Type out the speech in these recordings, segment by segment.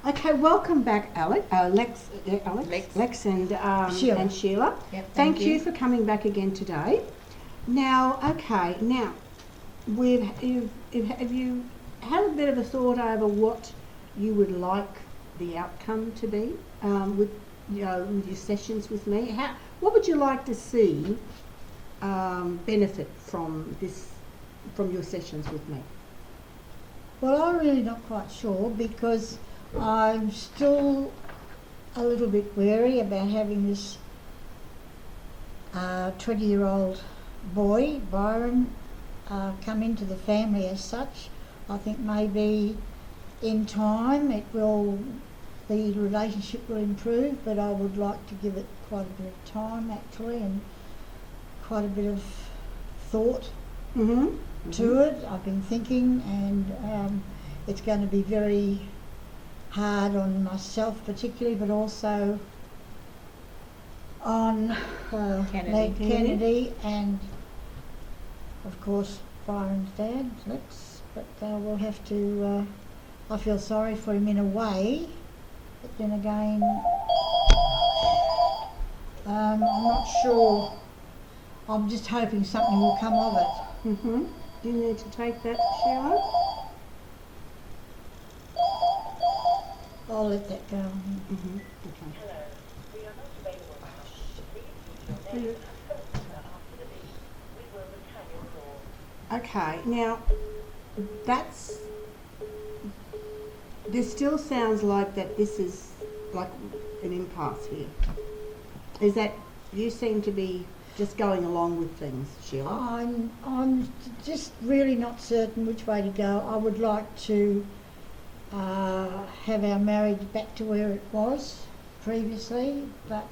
Okay, welcome back, Lex and Sheila. Sheila. Yep, Thank you for coming back again today. Now, okay, now have you had a bit of a thought over what you would like the outcome to be with with your sessions with me? What would you like to see benefit from your sessions with me? Well, I'm really not quite sure because I'm still a little bit wary about having this 20-year-old boy, Byron, come into the family as such. I think maybe in time the relationship will improve, but I would like to give it quite a bit of time actually and quite a bit of thought to it. I've been thinking, and it's going to be very hard on myself particularly, but also on Kennedy and of course Byron's dad, Lex. But we'll have to, I feel sorry for him in a way, but then again I'm not sure. I'm just hoping something will come of it. Do you need to take that, Sheila? I'll let that go. Okay. Hello, we are not available now. Please leave your name after the beep. We will return your call. Okay, now this still sounds like that this is like an impasse here. Is that you seem to be just going along with things, Sheila? I'm just really not certain which way to go. I would like to have our marriage back to where it was previously, but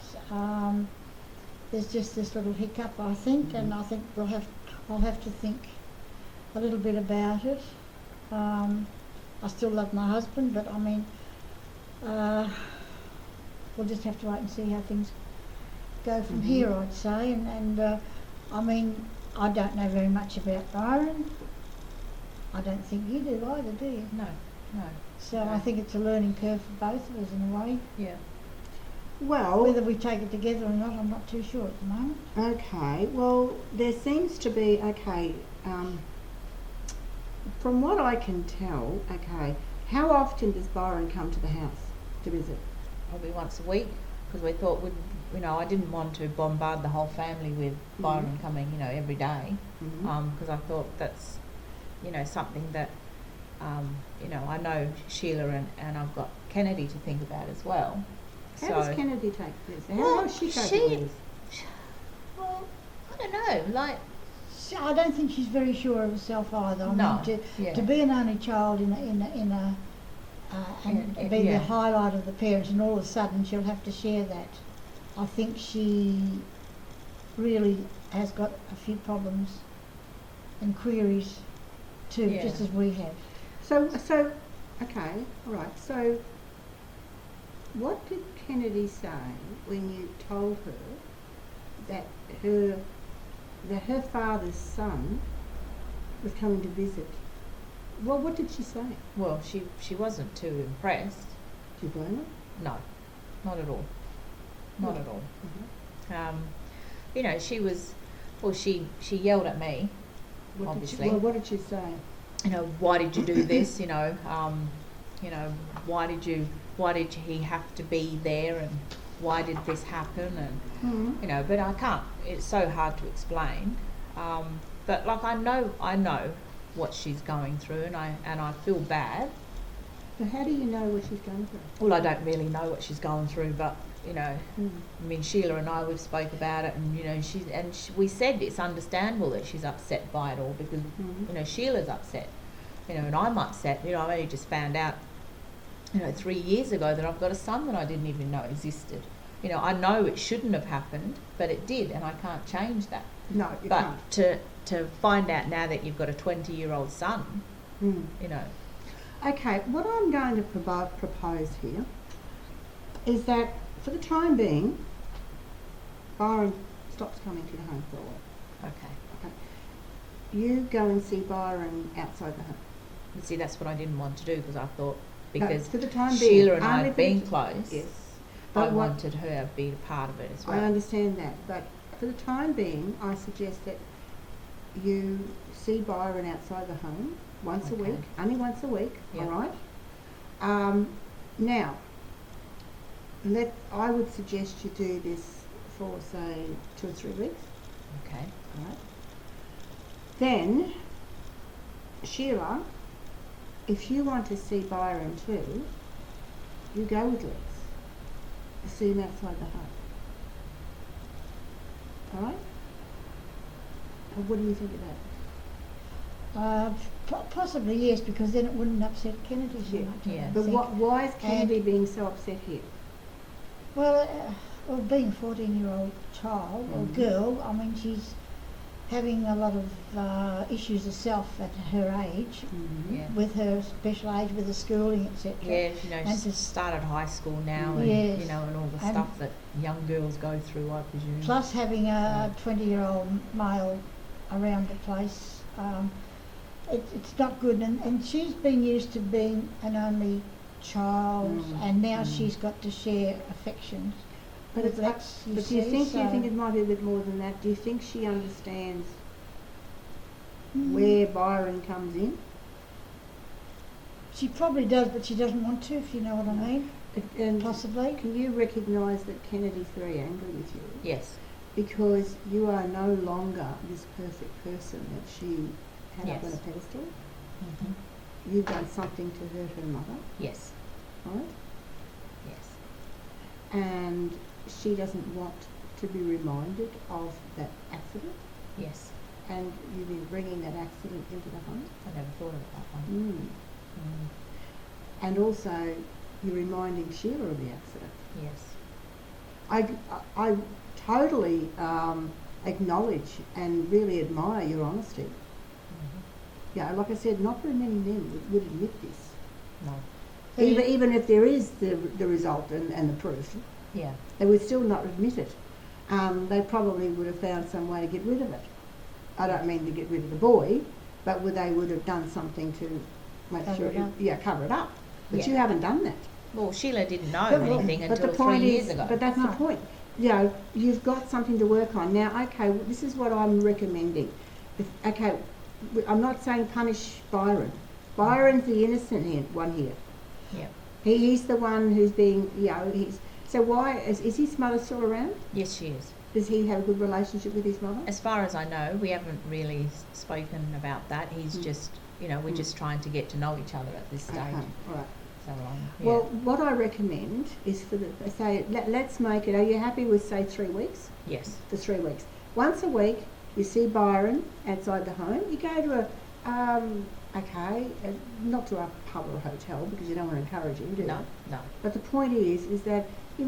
there's just this little hiccup, I think, and I think I'll have to think a little bit about it. I still love my husband, but I mean, we'll just have to wait and see how things go from here, I'd say. And I mean, I don't know very much about Byron. I don't think you do either, do you? No. So I think it's a learning curve for both of us in a way. Yeah. Well, Whether we take it together or not, I'm not too sure at the moment. okay. Well, there seems to be from what I can tell. Okay, how often does Byron come to the house to visit? Probably once a week, because we thought I didn't want to bombard the whole family with Byron coming, every day, because I thought that's, something that, I know Sheila and I've got Kennedy to think about as well. How does Kennedy take this? How does she take this? Well, I don't know, like. I don't think she's very sure of herself either. I mean, to be an only child and be the highlight of the parents, and all of a sudden she'll have to share that. I think she really has got a few problems and queries too, just as we have. So, okay, all right. So, what did Kennedy say when you told her that her father's son was coming to visit? Well, what did she say? Well, she wasn't too impressed. Did you blame her? No, not at all. Not at all. She was. Well, she yelled at me. Obviously. What did she say? Why did you do this? Why did he have to be there, and why did this happen? And but I can't. It's so hard to explain. But like I know what she's going through, and I feel bad. So how do you know what she's going through? Well, I don't really know what she's going through, but I mean, Sheila and I, we've spoke about it, and we said it's understandable that she's upset by it all, because Sheila's upset, and I'm upset. I've only just found out 3 years ago that I've got a son that I didn't even know existed. I know it shouldn't have happened, but it did, and I can't change that. No, you can't. But to find out now that you've got a 20-year-old son, Okay, what I'm going to propose here is that for the time being, Byron stops coming to your home for a while. Okay. You go and see Byron outside the home. See, that's what I didn't want to do, because I thought, because for the time Sheila being, and I only have for the been t- close. Yes. I But what, wanted her to be a part of it as I well. understand that, but for the time being, I suggest that you see Byron outside the home once a Okay. week, only once a week, Yep. all right? Now, I would suggest you do this for, say, 2 or 3 weeks, Okay. all right? Then, Sheila, if you want to see Byron too, you go with Lex. See him outside the home. All right? What do you think of that? Possibly yes, because then it wouldn't upset Kennedy so Yeah. much. I Yeah. don't But think. why is Kennedy being so upset here? Well, being a 14-year-old child or Mhm. girl, I mean, she's having a lot of issues herself at her age, Yeah. with her special age, with the schooling, etc. Yeah, you know, And she's to- started high school now, and Yes. you know, and all the And- stuff that young girls go through, I presume. Plus having a 20-year-old male around the place, it's not good. And she's been used to being an only child, and now she's got to share affections. But with it's Lex, but do you think so- it might be a bit more than that? Do you think she understands Mm. where Byron comes in? She probably does, but she doesn't want to, if you know what I mean. And Possibly. can you recognise that Kennedy's very angry with you? Yes. Because you are no longer this perfect person that she had up on Yes. a pedestal. Mm-hmm. You've done something to hurt her mother, Yes. right? Yes. And she doesn't want to be reminded of that accident. Yes. And you've been bringing that accident into the home. I never thought of it that way. And also, you're reminding Sheila of the accident. Yes. I totally acknowledge and really admire your honesty. Mm-hmm. Yeah, like I said, not very many men would admit this. No. But Even if there is the result and the proof, Yeah. they would still not admit it. They probably would have found some way to get rid of it. I don't mean to get rid of the boy, but they would have done something to make Cover sure, it up. cover it up. But Yeah. you haven't done that. Well, Sheila didn't know But- anything but until the point 3 years is, ago. But that's No. the point. You know, you've got something to work on. Now, okay, this is what I'm recommending. I'm not saying punish Byron. Byron's the innocent one here. Yeah. He's the one who's being, so why, is his mother still around? Yes, she is. Does he have a good relationship with his mother? As far as I know, we haven't really spoken about that. He's just, you know, we're just trying to get to know each other at this stage. Okay, all right. So, yeah. Well, what I recommend is let's make it, are you happy with, say, 3 weeks? Yes. For 3 weeks. Once a week, you see Byron outside the home. You go to not to a pub or a hotel because you don't want to encourage him, do you? No, no. But the point is that you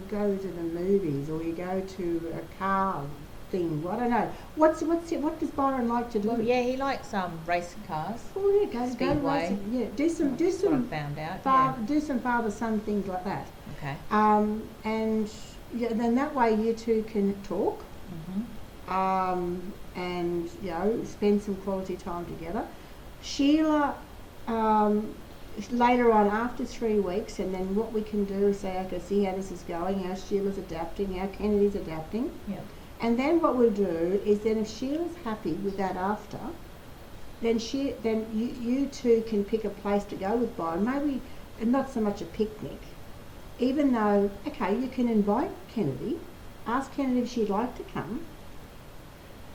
go to the movies or you go to a car thing. I don't know. What does Byron like to do? Well, yeah, he likes racing cars. Oh yeah, go to Speedway. racing. Yeah, do some That's what I found out. do some father-son things like that. Okay. And then that way you two can talk. Mm-hmm. And spend some quality time together. Sheila, later on after 3 weeks, and then what we can do is say, okay, see how this is going, how Sheila's adapting, how Kennedy's adapting. Yeah. And then what we'll do is then if Sheila's happy with that after, then you two can pick a place to go with Byron. Maybe not so much a picnic, even though, okay, you can invite Kennedy, ask Kennedy if she'd like to come.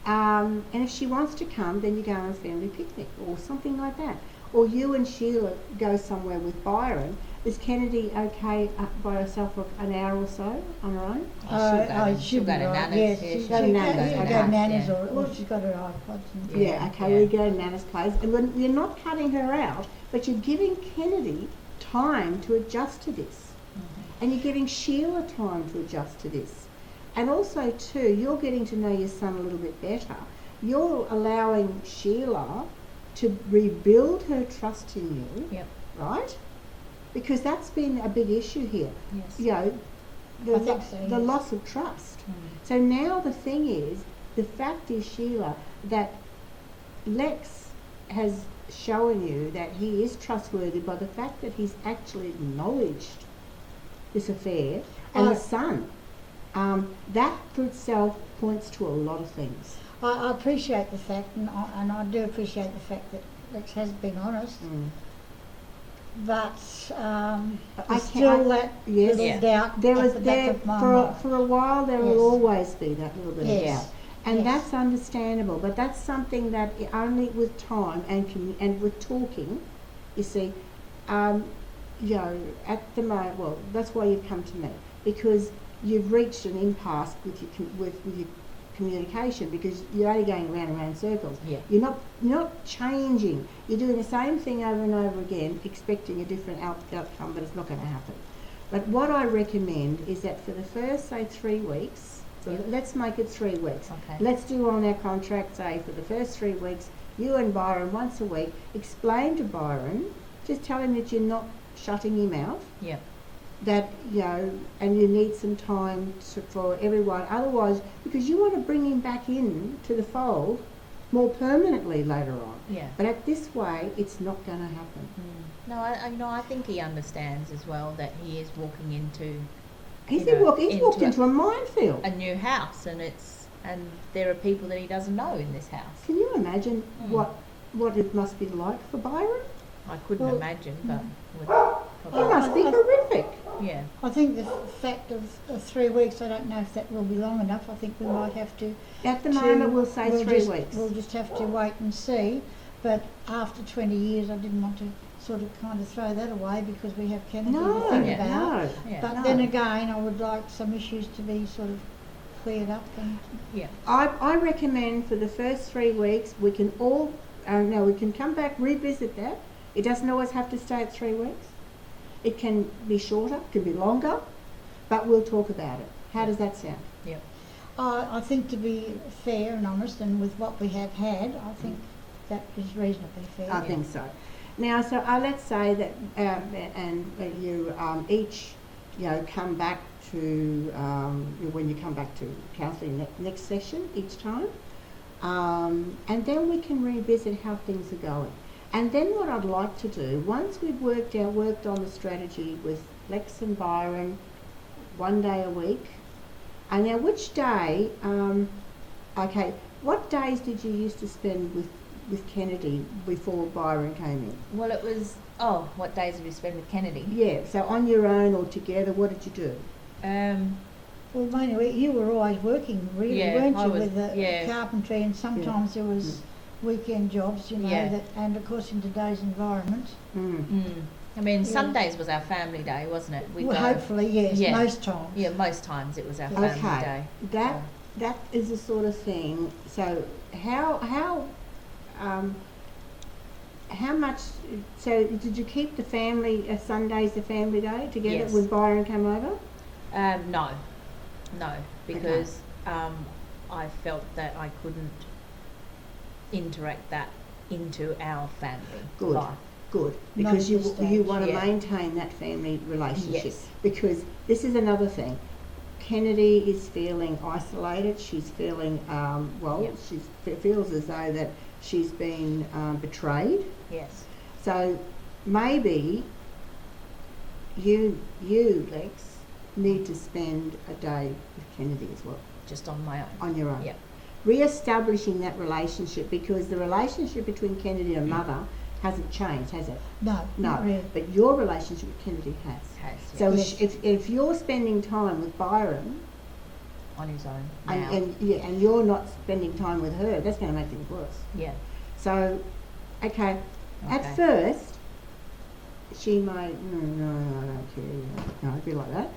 And if she wants to come, then you go on a family picnic or something like that. Or you and Sheila go somewhere with Byron. Is Kennedy okay by herself for an hour or so on her own? She'll go to Nana's. Yes, Yeah, she's go to Nana's, She'll okay. go to Nana's Yeah. or she's got her iPods. And Yeah. Okay, we go to Nana's place. And you're not cutting her out, but you're giving Kennedy time to adjust to this. And you're giving Sheila time to adjust to this. And also, too, you're getting to know your son a little bit better. You're allowing Sheila to rebuild her trust in you, Yep. right? Because that's been a big issue here. Yes. I think so, The yes. loss of trust. Mm. So now the thing is, the fact is, Sheila, that Lex has shown you that he is trustworthy by the fact that he's actually acknowledged this affair and the son. That for itself points to a lot of things. I appreciate the fact, and I do appreciate the fact that Lex has been honest, but there's still that yes. little Yeah. doubt There at was the there back of my mind. for a while. There will Yes. always be that little bit of Yes. doubt, and Yes. that's understandable. But that's something that only with time and with talking, you see, you know, at the moment. Well, that's why you've come to me, because you've reached an impasse with your communication, because you're only going round and round in circles. Yeah. You're not changing. You're doing the same thing over and over again, expecting a different outcome, but it's not going to happen. But what I recommend is that for the first, say, 3 weeks, so let's make it 3 weeks. Okay. Let's do on our contract, say, for the first 3 weeks, you and Byron once a week, explain to Byron, just tell him that you're not shutting him out, Yeah. that, you know, and you need some time for everyone. Otherwise, because you want to bring him back in to the fold more permanently later on. Yeah. But at this way, it's not going to happen. No, I think he understands as well that he is walking into He's You know, walked into a minefield. a new house, and there are people that he doesn't know in this house. Can you imagine what it must be like for Byron? I couldn't Well, imagine, but would It probably, must be horrific. yeah. I think the fact of 3 weeks, I don't know if that will be long enough. I think we might have to. At the moment, we'll say 3 weeks. We'll just have to wait and see. But after 20 years, I didn't want to sort of kind of throw that away because we have Kennedy to think yeah, about. Yeah. But no. then again, I would like some issues to be sort of cleared up. And Yeah. I recommend for the first 3 weeks, we can all, we can come back, revisit that. It doesn't always have to stay at 3 weeks. It can be shorter, it can be longer, but we'll talk about it. How does that sound? Yep. I think to be fair and honest, and with what we have had, I think that is reasonably fair. I think so. Now, so let's say that, you each, come back to, when you come back to counselling next session each time, and then we can revisit how things are going. And then what I'd like to do, once we've worked on the strategy with Lex and Byron, 1 day a week, and now which day, what days did you used to spend with Kennedy before Byron came in? Well, it was. What days have you spent with Kennedy? Yeah, so on your own or together, what did you do? Well, mainly you were always working, really, Yeah, weren't I you, was- with the yeah. carpentry, and sometimes there was weekend jobs, Yeah. and of course in today's environment. I mean, Yeah. Sundays was our family day, wasn't it? We'd Well, go- hopefully, yes, Yeah. most times. Yeah, most times it was our family Okay, day. that is the sort of thing. So how much? So did you keep the family Sundays the family day together Yes. when Byron came over? No, because I felt that I couldn't interact that into our family Good. life. Good, Not because at you this stage. want to Yeah. maintain that family relationship. Yes. Because this is another thing. Kennedy is feeling isolated. She's feeling Yep. she feels as though that she's been betrayed. Yes. So maybe you Lex need to spend a day with Kennedy as well Just on my own. on your own. Yep. Re-establishing that relationship, because the relationship between Kennedy and mother hasn't changed, has it? No, not really. But your relationship with Kennedy has. So Yes. if you're spending time with Byron On his own now. and you're not spending time with her, that's going to make things worse. Yeah. So, okay. At Okay. first, she might no, I don't care. No, I'd be like that.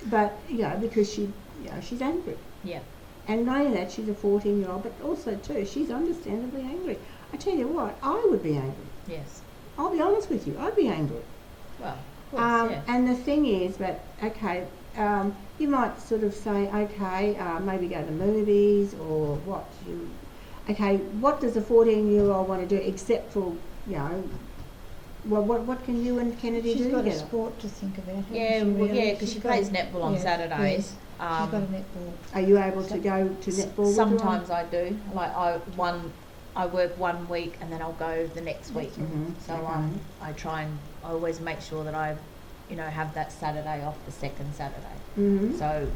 But because she's angry. Yeah. And not only that, she's a 14-year-old, but also too, she's understandably angry. I tell you what, I would be angry. Yes. I'll be honest with you, I'd be angry. Well, of course, yeah. And the thing is, you might sort of say, maybe go to the movies or what. What does a 14-year-old want to do except for, what can you and Kennedy She's do got a together? sport to think about. hasn't Yeah, she, well, really? yeah, because she She's got plays a- netball on yeah, Saturdays. yes. She's got a netball. Are you able to go to netball with her? Sometimes I do. Like one I work 1 week and then I'll go the next week. So Okay. I always make sure that I, have that Saturday off, the second Saturday. Mm-hmm. So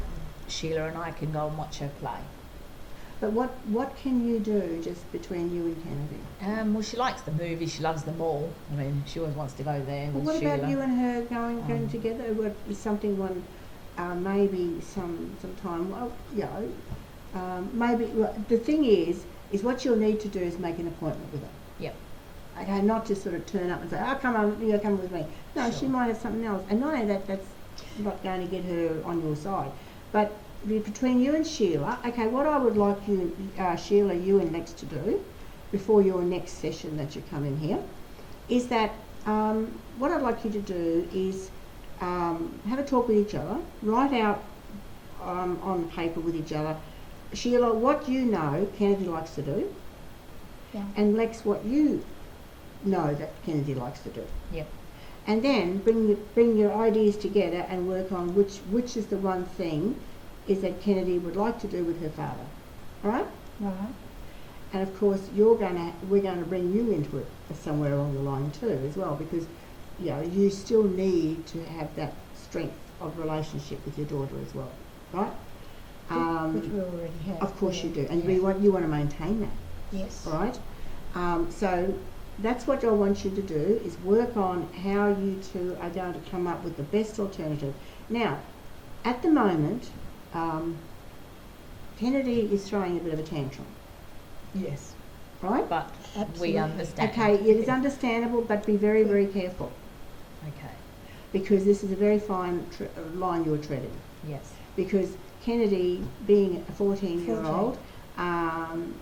Sheila and I can go and watch her play. But what can you do just between you and Kennedy? Well, she likes the movies. She loves them all. I mean, she always wants to go there Well, with what Sheila. about you and her going together? What is something maybe some time? Well, maybe the thing is what you'll need to do is make an appointment with her. Yep. Okay, not just sort of turn up and say, "Oh, come on, come with me." No, she Sure. might have something else, and not only that, that's not going to get her on your side. But between you and Sheila, okay, what I would like you, Sheila, you and Lex to do before your next session that you come in here, is that what I'd like you to do is have a talk with each other, write out on paper with each other, Sheila, what you know Kennedy likes to do, Yeah. and Lex, what you know that Kennedy likes to do. Yep. And then bring your ideas together and work on which is the one thing is that Kennedy would like to do with her father. All right? Right. And of course we're going to bring you into it somewhere along the line too as well, because you still need to have that strength of relationship with your daughter as well. Right? Which we already have. Of course yeah. you do. And Yeah. you want to maintain that. Yes. All right? So that's what I want you to do, is work on how you two are going to come up with the best alternative. Now, at the moment, Kennedy is throwing a bit of a tantrum, Yes. right? But Absolutely. we understand. Okay, it is understandable, but be very, very careful, Okay. because this is a very fine line you're treading. Yes. Because Kennedy, being a 14-year-old,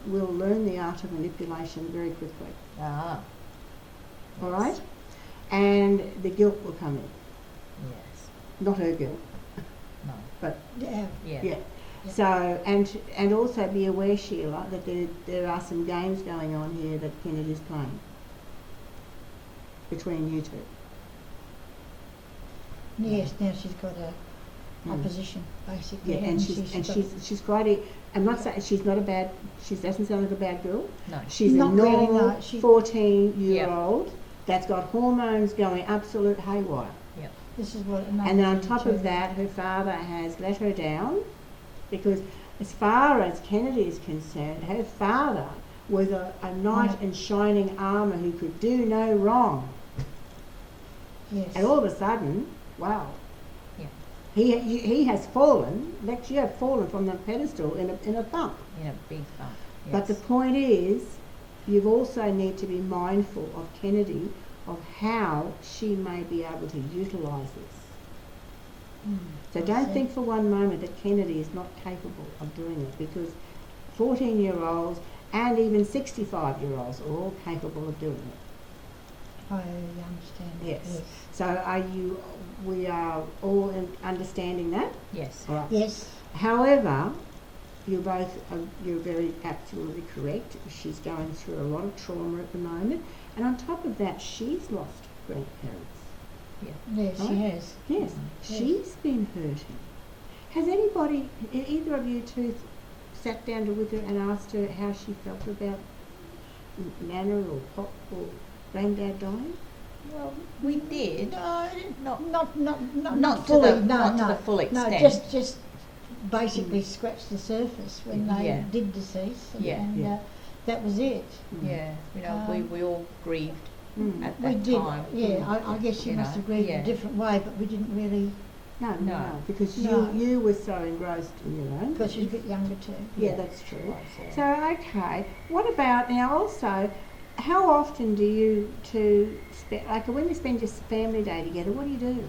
will learn the art of manipulation very quickly. Ah. All Yes. right? And the guilt will come in. Yes. Not her guilt, No. but Yeah. Yeah. yeah. Yeah. So, and also be aware, Sheila, that there are some games going on here that Kennedy's playing between you two. Yes. Now she's got a Mm. opposition basically. Yeah, and she's quite I'm not saying she doesn't sound like a bad girl. No. She's Not a really, normal no. She- 14-year-old that's got hormones going absolute haywire. This is what. And then on top of that, her father has let her down, because as far as Kennedy is concerned, her father was a knight in shining armour who could do no wrong. Yes. And all of a sudden, wow. Yeah. He has fallen. Lex, you have fallen from the pedestal in a thump. In a big bump. Yes. But the point is, you also need to be mindful of Kennedy, of how she may be able to utilise this. Mm. So I don't see. think for one moment that Kennedy is not capable of doing it, because 14-year-olds and even 65-year-olds are all capable of doing it. I understand. Yes. So we are all understanding that? Yes. All right. Yes. However, you're very absolutely correct. She's going through a lot of trauma at the moment, and on top of that, she's lost grandparents. Yes, she Right. has. Yes, Yes. she's been hurting. Has anybody, either of you two, sat down with her and asked her how she felt about Nana or Pop or Granddad dying? Well, we did. No, Not not to fully. the- no, not to no, the full no. extent. Just basically scratched the surface when they Yeah. did decease, Yeah. and Yeah. That was it. Yeah. We all grieved Mm. at We that did. time. Yeah, I guess she You must know, have grieved yeah. a different way, but we didn't really, No, because No. you were so engrossed in your own. because she was a bit younger too. Yeah, that's true. Was, So, okay, what about now also, how often do you two spend, like when you spend your family day together, what do you do?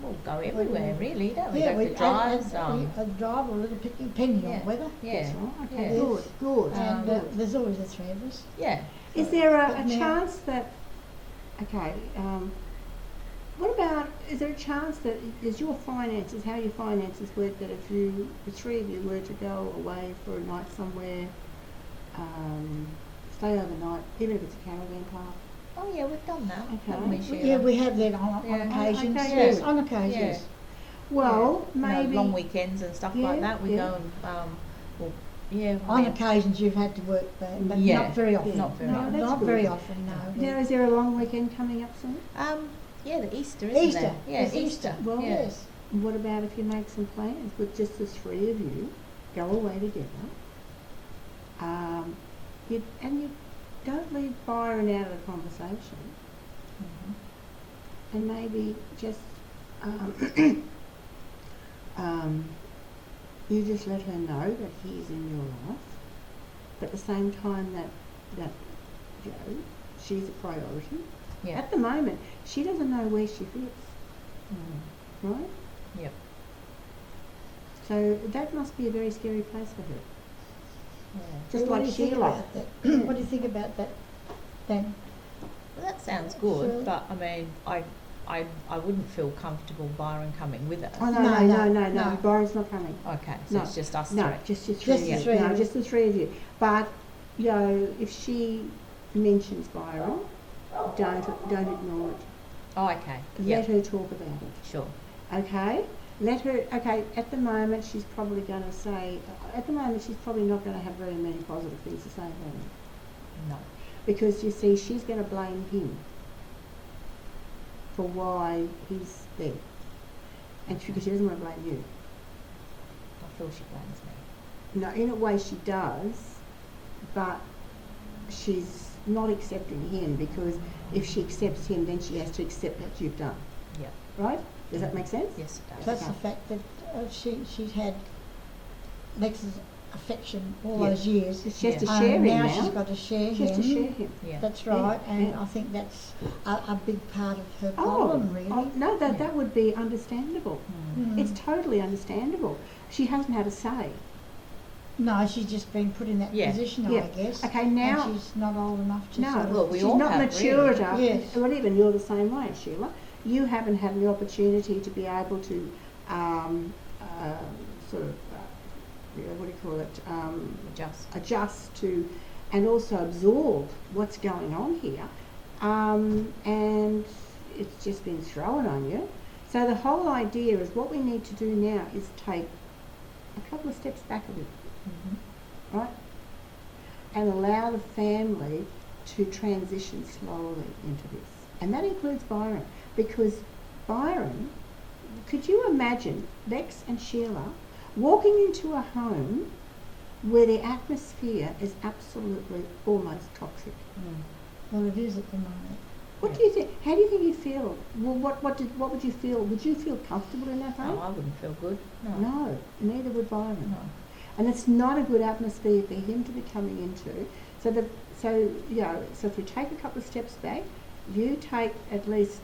We'll go everywhere, really, don't we? Yeah, Go we for drives. a drive or a little picnic, depending Yeah. on weather. Yeah. That's right, okay, Yeah. good, good. And good. there's always the three of us. Yeah. Is there a But now- chance that, okay, what about, is there a chance that, is your finances, how your finances work, that if the three of you were to go away for a night somewhere, stay overnight, even if it's a caravan park? Oh yeah, we've done that. Okay. Haven't we, Sheila? Yeah, we have that on Yeah. occasions. Okay, Yes, good. on occasions. Yeah. Well, You know, maybe. long weekends and stuff Yeah, like that. We yeah. go and we'll Yeah. I On mean, occasions you've had to work back, but Yeah, not very often. not very No, often. That's not good. very often, no. Now, is there a long weekend coming up soon? yeah, the Easter, isn't Easter. there? Yeah, It's Easter. Well, yeah. Yes. What about if you make some plans with just the three of you, go away together, you don't leave Byron out of the conversation, Mhm. and maybe just you just let her know that he's in your life, but at the same time that you know, she's a priority. Yeah. At the moment, she doesn't know where she fits, Mhm. right? Yep. So that must be a very scary place for her. Yeah. Just What like do you think Sheila. about that? What do you think about that, then? Well, that sounds good, So- but I mean, I wouldn't feel comfortable Byron coming with us. Oh No. no. Byron's not coming. Okay, so No. it's just us No, three. just the three Just of the you. three No, of you. just the three of you. But you know, if she mentions Byron, don't ignore it. Oh, okay. Let Yeah. her talk about it. Sure. Okay? Let her. Okay. At the moment, she's probably going to say. At the moment, she's probably not going to have very many positive things to say about him, No. because you see, she's going to blame him for why he's there, and because she doesn't want to blame you. I feel she blames me. No, in a way she does, but she's not accepting him, because if she accepts him, then she has to accept what you've done. Yeah. Right? Does that make sense? Yes, it does. That's Okay. the fact that she's had Lex's affection all Yeah. those years. She has to Yeah. share him now now. she's got to share She him. has to share him. Yeah. That's Yeah, right, and yeah. I think that's a big part of her problem, really. Oh, no, Yeah. that would be understandable. Mm. It's totally understandable. She hasn't had a say. No, she's just been put in that Yeah. position, Yeah. I guess. Okay, now. And she's not old enough to No, sort of... Well, we she's all not have, mature really. enough. Yes. Well, even you're the same way, Sheila. You haven't had the opportunity to be able to sort of, what do you call it, Just. adjust to, and also absorb what's going on here. And it's just been thrown on you. So the whole idea is, what we need to do now is take a couple of steps back a bit, Mhm. right? And allow the family to transition slowly into this. And that includes Byron, because Byron, could you imagine Lex and Sheila walking into a home where the atmosphere is absolutely almost toxic? Mm. Well, it is at the moment. What Yeah. do you think? How do you think you'd feel? Well, what would you feel? Would you feel comfortable in that No, home? I wouldn't feel good. No. No, neither would Byron. No. And it's not a good atmosphere for him to be coming into. So if we take a couple of steps back, you take at least,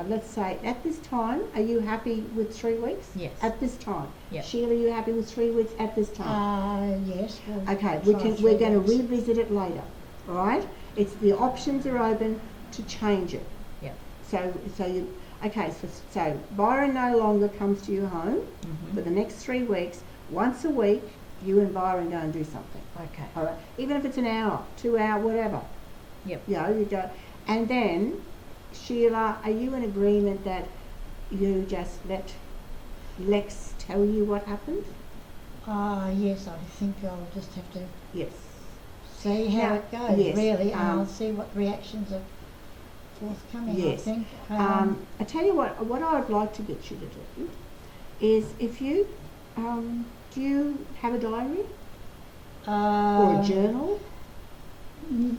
let's say, at this time, are you happy with 3 weeks? Yes. At this time. Yep. Sheila, are you happy with 3 weeks at this time? Yes. we'll Okay, try we're 3 going to weeks. revisit it later, all right? It's the options are open to change it. Yep. So Byron no longer comes to your home Mhm. for the next 3 weeks. Once a week, you and Byron go and do something. Okay. All right, even if it's an hour, 2 hour, whatever. Yep. You know, you go, and then Sheila, are you in agreement that you just let Lex tell you what happened? Yes, I think I'll just have to Yes. see how Now, it goes, yes, really, and I'll um, see what reactions are forthcoming, I Yes. think. I tell you what I would like to get you to do is, if you do you have a diary or a journal?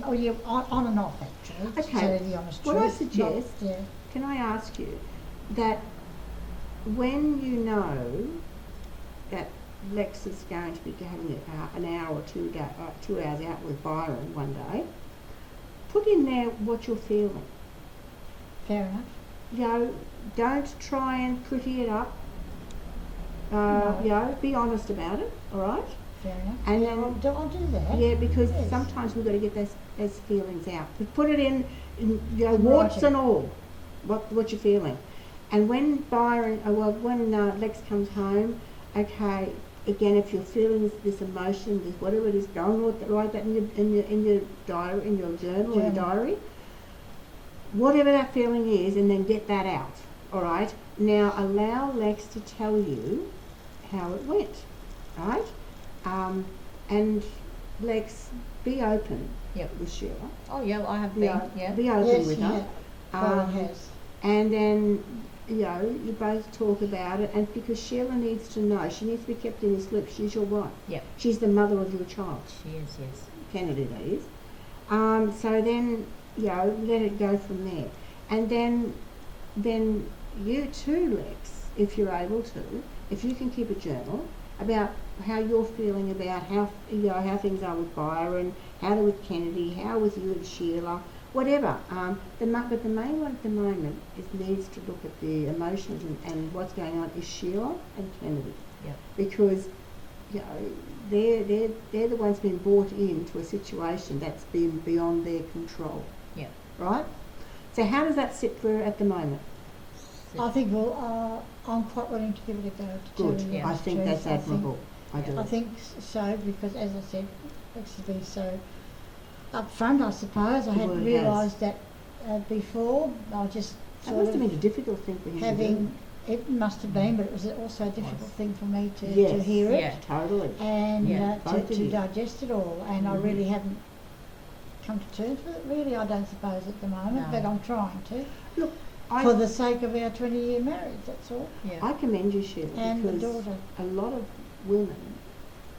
Oh, yeah, on and off, actually, to Okay. tell you the honest What truth. I Not- suggest- yeah. Can I ask you that when you know that Lex is going to be having an hour or 2 hours out with Byron one day, put in there what you're feeling. Fair enough. You know, don't try and pretty it up. No. You know, be honest about it, all right? Fair enough. And Yeah, then- I'll do that. Yeah, because Yes. sometimes we've got to get those feelings out. But put it in you know, In warts writing. and all, what you're feeling. And when when Lex comes home, okay, again, if you're feeling this emotion, this whatever it is, go and write that in your diary, in your journal, or your Journal. diary. Whatever that feeling is, and then get that out. All right. Now allow Lex to tell you how it went. Right. and Lex, be open Yep. with Sheila. Oh yeah, I have Be, been. o- Yeah. be open Yes, with yeah. her. Well, Um, it has. And then, you both talk about it, and because Sheila needs to know, she needs to be kept in this loop. She's your wife. Yep. She's the mother of your child. She is. Yes. Kennedy, that is. So then, let it go from there. And then you too, Lex, if you're able to, if you can keep a journal about how you're feeling about how things are with Byron, how they're with Kennedy, how with you and Sheila, whatever. But the main one at the moment needs to look at the emotions and what's going on is Sheila and Kennedy. Yep. Because they're the ones being brought into a situation that's been beyond their control. Yep. Right? So how does that sit for at the moment? I think I'm quite willing to give it a go. To Good. tell you Yeah. I the think truth. that's admirable. I do. I think so, because as I said, Lex has been so upfront, I suppose. I Well, hadn't it has. realised that before. I was just That sort must have of been a difficult thing for him having, it must have been, but it was also a difficult Was. thing for me to to do. Yes. hear it. Yeah. Totally. And Yeah. Both of to you. digest it all, and I Mhm. really haven't come to terms with it. Really, I don't suppose at the moment, No. but I'm trying to, Look, for the sake of our 20-year marriage. That's all. Yeah. I commend you, Sheila, And the because daughter. a lot of women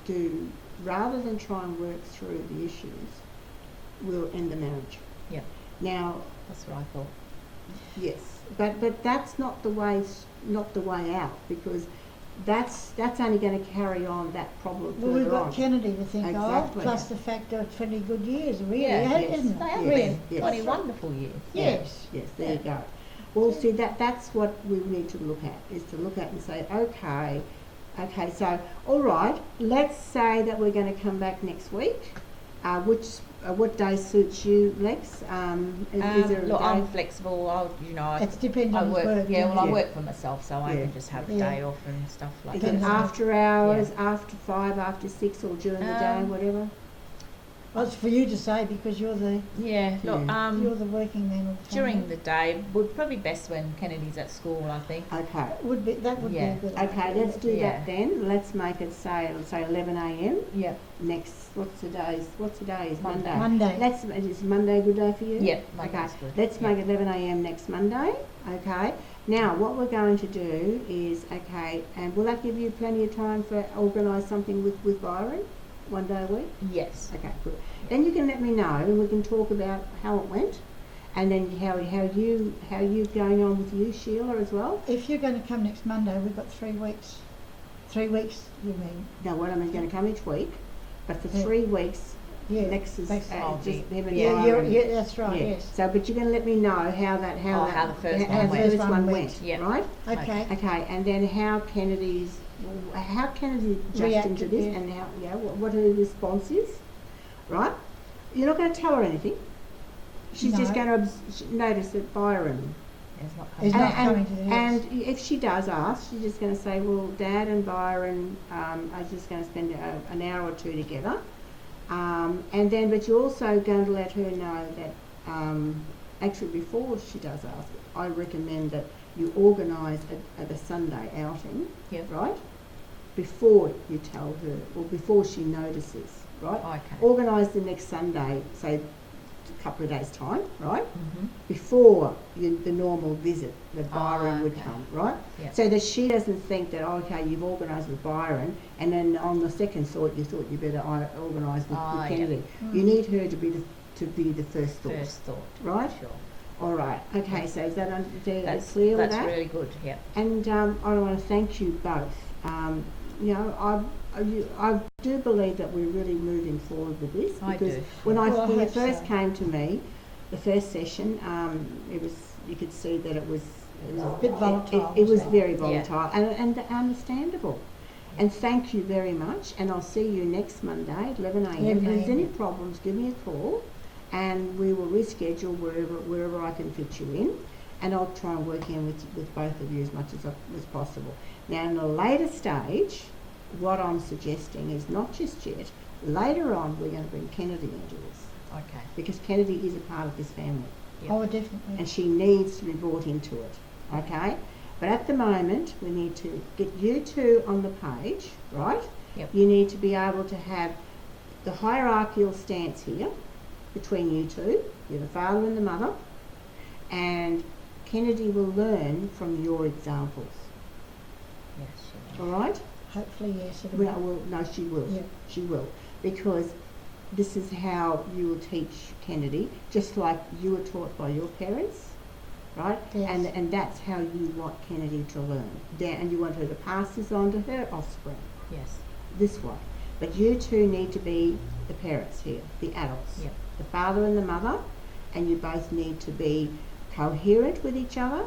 do, rather than try and work through the issues, will end the marriage. Yeah. Now, That's what I thought. yes, but that's not the way out, because that's only going to carry on that problem Well, we've further got on. Kennedy to think Exactly. of, plus the fact of 20 good years, really, Yeah, yes. isn't They it? have Yes, been yes. 20 wonderful years. Yes. Yes, there you go. Well, see, that's what we need to look at, is to look at and say, okay, so, all right, let's say that we're going to come back next week. What day suits you, Lex? Is there a Look, day? I'm flexible. It's dependent I on his work. work. Yeah, well, I Yeah. work for myself, so I Yeah. can just have a Yeah. day off and stuff like Is that. it Depends on- after hours, after 5, after 6, or during the day, Um, whatever? Well, it's for you to say, because you're the Yeah. Look, Yeah. working man all the time. during the day would probably best when Kennedy's at school, I think. Okay. That would Yeah. be a good Okay, idea. let's do Yeah. that then. Let's make it say 11 a.m. Yeah. next. What's the day? Is Monday. Monday. Is Monday a good day for you? Yeah. Okay. Monday's good. Let's Yeah. make it 11 a.m. next Monday. Okay. Now, what we're going to do is and will that give you plenty of time for organise something with Byron, one day a week? Yes. Okay, good. Then you can let me know, and we can talk about how it went, and then how you going on with you, Sheila, as well. If you're going to come next Monday, we've got 3 weeks. 3 weeks, you mean? No, one of them is going to come each week, but for Yeah. 3 weeks, Yeah. Lex is Lex- I'll just be- him and Yeah, Byron. that's right, Yeah. yes. So, but you're going to let me know how the first how one the went. first one went, Yeah. right? Okay. Okay, and then how Kennedy adjusting to Reacted, this, yeah. and how what her response is, right? You're not going to tell her anything. She's just No. going to notice that Byron. It's not He's coming. not coming to the house. And if she does ask, she's just going to say, well, Dad and Byron are just going to spend an hour or two together. But you're also going to let her know that, actually before she does ask, I recommend that you organise a Sunday outing, Yeah. right? Before you tell her, or before she notices, right? Okay. Organise the next Sunday, say a couple of days' time, right? Mhm. Before the normal visit that Byron would okay. come, right? Yeah. So that she doesn't think that, okay, you've organised with Byron, and then on the second thought you thought you better organise with Yeah. Kennedy. Mm. You need her to be the first thought, First thought. right? Sure. All right. Okay. So is that That's clear with that's that? really good. Yeah. And I want to thank you both. I do believe that we're really moving forward with this, I because do. when Well, I when you hope first so. came to me, the first session, you could see that it was A bit volatile, It was wasn't it? very Yeah. volatile and understandable. And thank you very much. And I'll see you next Monday at 11 a.m. If 11 there's any a.m. problems, give me a call, and we will reschedule wherever I can fit you in. And I'll try and work in with both of you as much as possible. Now, in a later stage, what I'm suggesting is not just yet. Later on, we're going to bring Kennedy into this, Okay. because Kennedy is a part of this family, Yeah. Oh, definitely. and she needs to be brought into it. Okay? But at the moment, we need to get you two on the page, right? Yep. You need to be able to have the hierarchical stance here between you two. You're the father and the mother, and Kennedy will learn from your examples. Yes, she All right? Hopefully, yes, it'll No, she will. Yeah. She will, because this is how you will teach Kennedy, just like you were taught by your parents, right? Yes. And that's how you want Kennedy to learn. And you want her to pass this on to her offspring Yes. this way. But you two need to be the parents here, the adults, Yep. the father and the mother, and you both need to be coherent with each other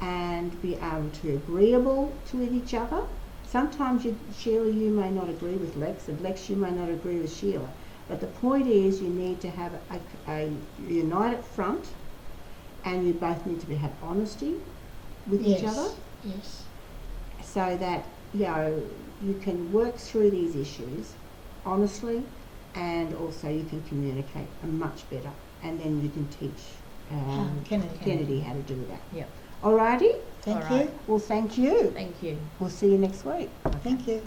and be able to agreeable to each other. Sometimes Sheila, you may not agree with Lex, and Lex, you may not agree with Sheila. But the point is, you need to have a united front, and you both need to have honesty with each other, Yes. so that you can work through these issues honestly, and also you can communicate much better, and then you can teach Kennedy how to do that. Yep. Alrighty. Thank All right. you. Well, thank you. Thank you. We'll see you next week. Thank you.